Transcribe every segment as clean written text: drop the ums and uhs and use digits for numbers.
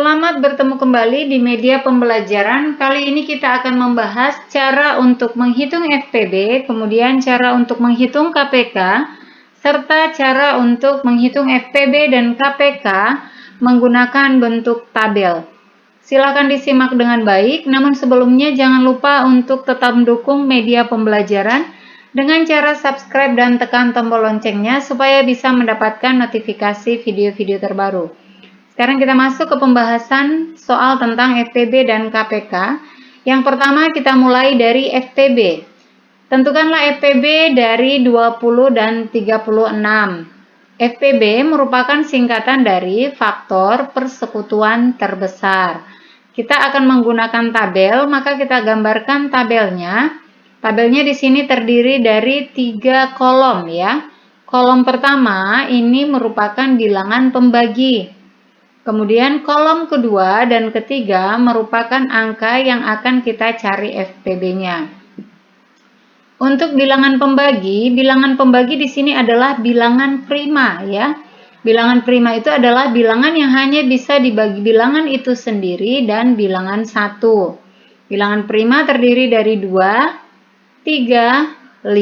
Selamat bertemu kembali di media pembelajaran. Kali ini kita akan membahas cara untuk menghitung FPB, kemudian cara untuk menghitung KPK, serta cara untuk menghitung FPB dan KPK menggunakan bentuk tabel. Silakan disimak dengan baik, namun sebelumnya jangan lupa untuk tetap mendukung media pembelajaran dengan cara subscribe dan tekan tombol loncengnya supaya bisa mendapatkan notifikasi video-video terbaru. Sekarang kita masuk ke pembahasan soal tentang FPB dan KPK. Yang pertama kita mulai dari FPB. Tentukanlah FPB dari 20 dan 36. FPB merupakan singkatan dari faktor persekutuan terbesar. Kita akan menggunakan tabel, maka kita gambarkan tabelnya. Tabelnya di sini terdiri dari 3 kolom ya. Kolom pertama ini merupakan bilangan pembagi. Kemudian kolom kedua dan ketiga merupakan angka yang akan kita cari FPB-nya. Untuk bilangan pembagi di sini adalah bilangan prima ya. Bilangan prima itu adalah bilangan yang hanya bisa dibagi bilangan itu sendiri dan bilangan 1. Bilangan prima terdiri dari 2, 3, 5,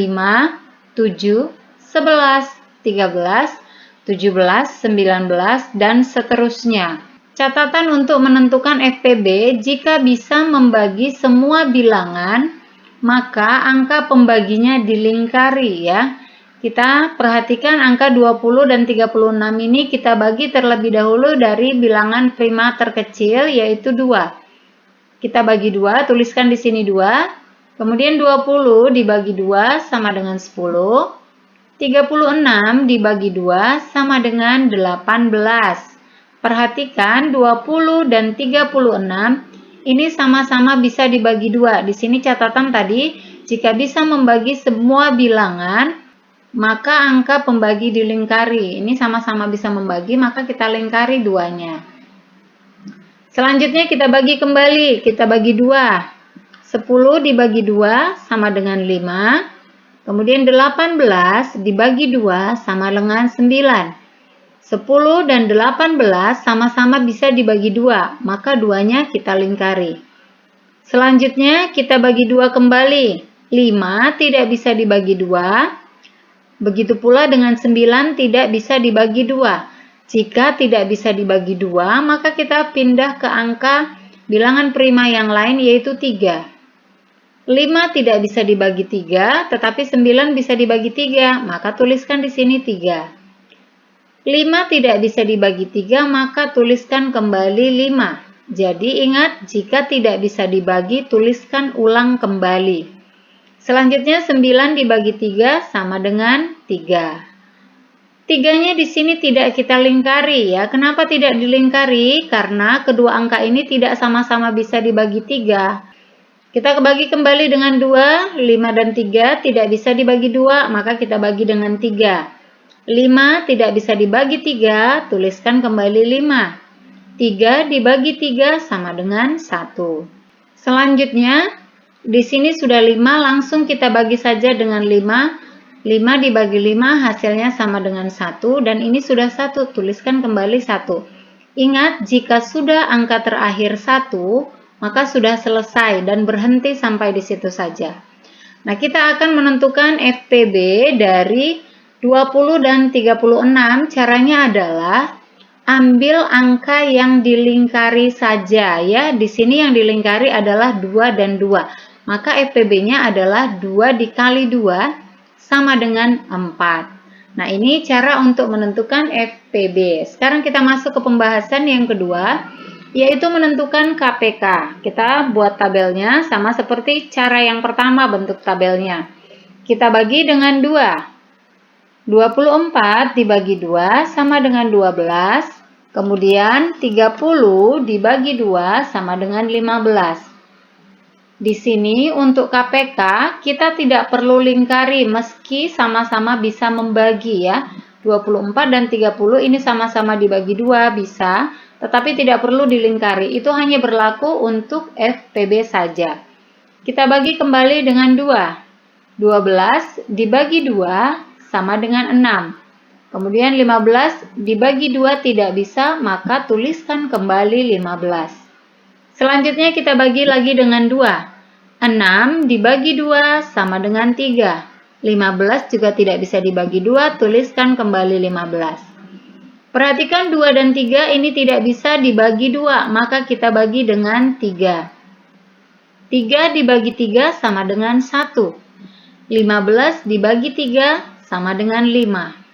7, 11, 13, 17, 19, dan seterusnya. Catatan untuk menentukan FPB, jika bisa membagi semua bilangan, maka angka pembaginya dilingkari ya. Kita perhatikan angka 20 dan 36 ini kita bagi terlebih dahulu dari bilangan prima terkecil yaitu 2. Kita bagi 2, tuliskan di sini 2. Kemudian 20 dibagi 2 sama dengan 10. 36 dibagi 2 sama dengan 18. Perhatikan 20 dan 36 ini sama-sama bisa dibagi 2. Di sini catatan tadi, jika bisa membagi semua bilangan, maka angka pembagi dilingkari. Ini sama-sama bisa membagi, maka kita lingkari 2-nya. Selanjutnya kita bagi kembali, kita bagi 2. 10 dibagi 2 sama dengan 5. Kemudian 18 dibagi 2 sama dengan 9. 10 dan 18 sama-sama bisa dibagi 2, maka 2-nya kita lingkari. Selanjutnya kita bagi 2 kembali. 5 tidak bisa dibagi 2. Begitu pula dengan 9 tidak bisa dibagi 2. Jika tidak bisa dibagi 2, maka kita pindah ke angka bilangan prima yang lain yaitu 3. 5 tidak bisa dibagi 3, tetapi 9 bisa dibagi 3, maka tuliskan di sini 3. 5 tidak bisa dibagi 3, maka tuliskan kembali 5. Jadi ingat, jika tidak bisa dibagi, tuliskan ulang kembali. Selanjutnya 9 dibagi 3 sama dengan 3. 3-nya di sini tidak kita lingkari ya. Kenapa tidak dilingkari? Karena kedua angka ini tidak sama-sama bisa dibagi 3. Kita bagi kembali dengan 2, 5 dan 3 tidak bisa dibagi 2, maka kita bagi dengan 3. 5 tidak bisa dibagi 3, tuliskan kembali 5. 3 dibagi 3 sama dengan 1. Selanjutnya, di sini sudah 5, langsung kita bagi saja dengan 5. 5 dibagi 5 hasilnya sama dengan 1, dan ini sudah 1, tuliskan kembali 1. Ingat, jika sudah angka terakhir 1, maka sudah selesai dan berhenti sampai di situ saja. Nah, kita akan menentukan FPB dari 20 dan 36. Caranya adalah ambil angka yang dilingkari saja ya. Di sini yang dilingkari adalah 2 dan 2. Maka FPB-nya adalah 2 dikali 2 sama dengan 4. Nah, ini cara untuk menentukan FPB. Sekarang kita masuk ke pembahasan yang kedua, yaitu menentukan KPK. Kita buat tabelnya sama seperti cara yang pertama bentuk tabelnya. Kita bagi dengan 2. 24 dibagi 2 sama dengan 12. Kemudian 30 dibagi 2 sama dengan 15. Di sini untuk KPK kita tidak perlu lingkari meski sama-sama bisa membagi ya. 24 dan 30 ini sama-sama dibagi 2 bisa, tetapi tidak perlu dilingkari, itu hanya berlaku untuk FPB saja. Kita bagi kembali dengan 2. 12 dibagi 2 sama dengan 6. Kemudian 15 dibagi 2 tidak bisa, maka tuliskan kembali 15. Selanjutnya kita bagi lagi dengan 2. 6 dibagi 2 sama dengan 3. 15 juga tidak bisa dibagi 2, tuliskan kembali 15. Perhatikan 2 dan 3 ini tidak bisa dibagi 2, maka kita bagi dengan 3. 3 dibagi 3 sama dengan 1. 15 dibagi 3 sama dengan 5.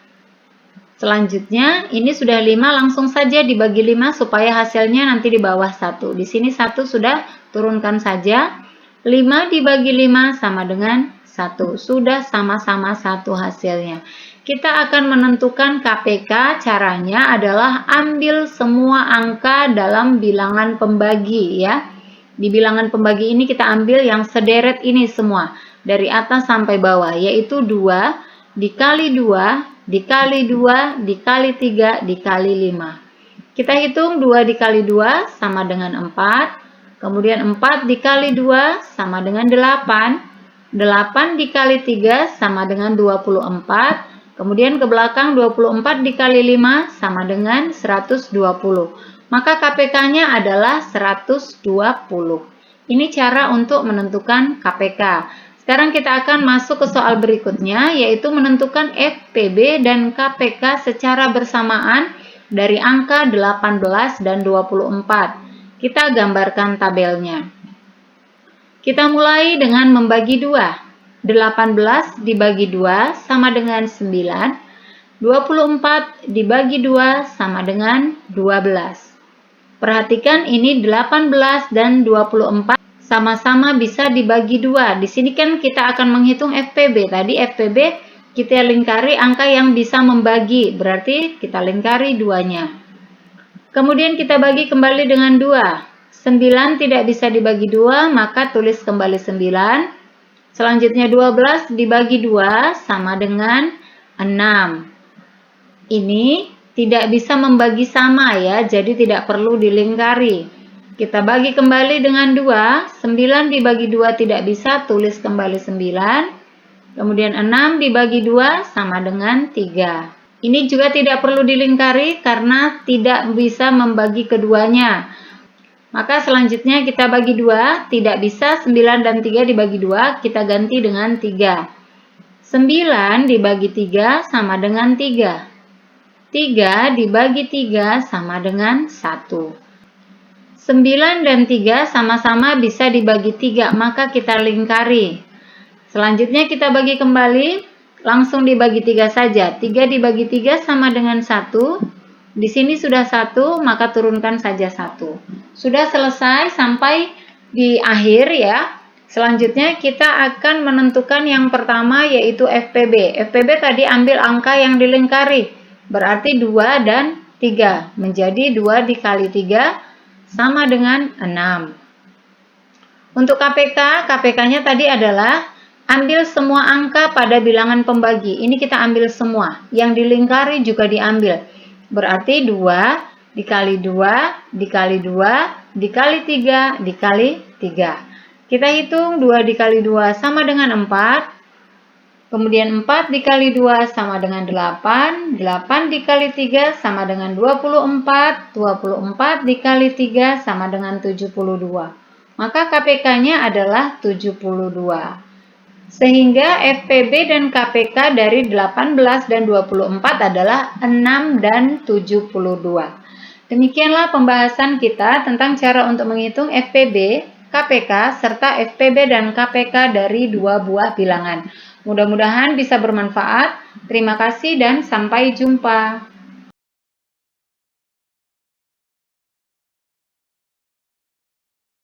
Selanjutnya, ini sudah 5, langsung saja dibagi 5 supaya hasilnya nanti di bawah 1. Di sini 1 sudah, turunkan saja. 5 dibagi 5 sama dengan 1. Sudah sama-sama 1 hasilnya. Kita akan menentukan KPK, caranya adalah ambil semua angka dalam bilangan pembagi ya. Di bilangan pembagi ini kita ambil yang sederet ini semua, dari atas sampai bawah, yaitu 2 dikali 2 dikali 2 dikali 3 dikali 5. Kita hitung 2 dikali 2 sama dengan 4. Kemudian 4 dikali 2 sama dengan 8. 8 dikali 3 sama dengan 24. Kemudian ke belakang 24 dikali 5 sama dengan 120. Maka KPK-nya adalah 120. Ini cara untuk menentukan KPK. Sekarang kita akan masuk ke soal berikutnya, yaitu menentukan FPB dan KPK secara bersamaan dari angka 18 dan 24. Kita gambarkan tabelnya. Kita mulai dengan membagi 2. 18 dibagi 2 sama dengan 9. 24 dibagi 2 sama dengan 12. Perhatikan ini 18 dan 24. Sama-sama bisa dibagi 2. Di sini kan kita akan menghitung FPB. Tadi FPB kita lingkari angka yang bisa membagi. Berarti kita lingkari 2-nya. Kemudian kita bagi kembali dengan 2. 9 tidak bisa dibagi 2, maka tulis kembali 9. Selanjutnya 12 dibagi 2 sama dengan 6. Ini tidak bisa membagi sama ya, jadi tidak perlu dilingkari. Kita bagi kembali dengan 2, 9 dibagi 2 tidak bisa, tulis kembali 9. Kemudian 6 dibagi 2 sama dengan 3. Ini juga tidak perlu dilingkari karena tidak bisa membagi keduanya. Maka selanjutnya kita bagi 2, tidak bisa 9 dan 3 dibagi 2, kita ganti dengan 3. 9 dibagi 3 sama dengan 3. 3 dibagi 3 sama dengan 1. 9 dan 3 sama-sama bisa dibagi 3, maka kita lingkari. Selanjutnya kita bagi kembali, langsung dibagi 3 saja. 3 dibagi 3 sama dengan 1. Di sini sudah 1, maka turunkan saja 1. Sudah selesai sampai di akhir ya. Selanjutnya kita akan menentukan yang pertama, yaitu FPB. FPB tadi ambil angka yang dilingkari, berarti 2 dan 3. Menjadi 2 dikali 3 sama dengan 6. Untuk KPK, KPK-nya tadi adalah ambil semua angka pada bilangan pembagi. Ini kita ambil semua. Yang dilingkari juga diambil. Berarti 2 dikali 2 dikali 2 dikali 3 dikali 3. Kita hitung 2 dikali 2 sama dengan 4. Kemudian 4 dikali 2 sama dengan 8, 8 dikali 3 sama dengan 24, 24 dikali 3 sama dengan 72. Maka KPK-nya adalah 72. Sehingga FPB dan KPK dari 18 dan 24 adalah 6 dan 72. Demikianlah pembahasan kita tentang cara untuk menghitung FPB, KPK, serta FPB dan KPK dari dua buah bilangan. Mudah-mudahan bisa bermanfaat. Terima kasih dan sampai jumpa.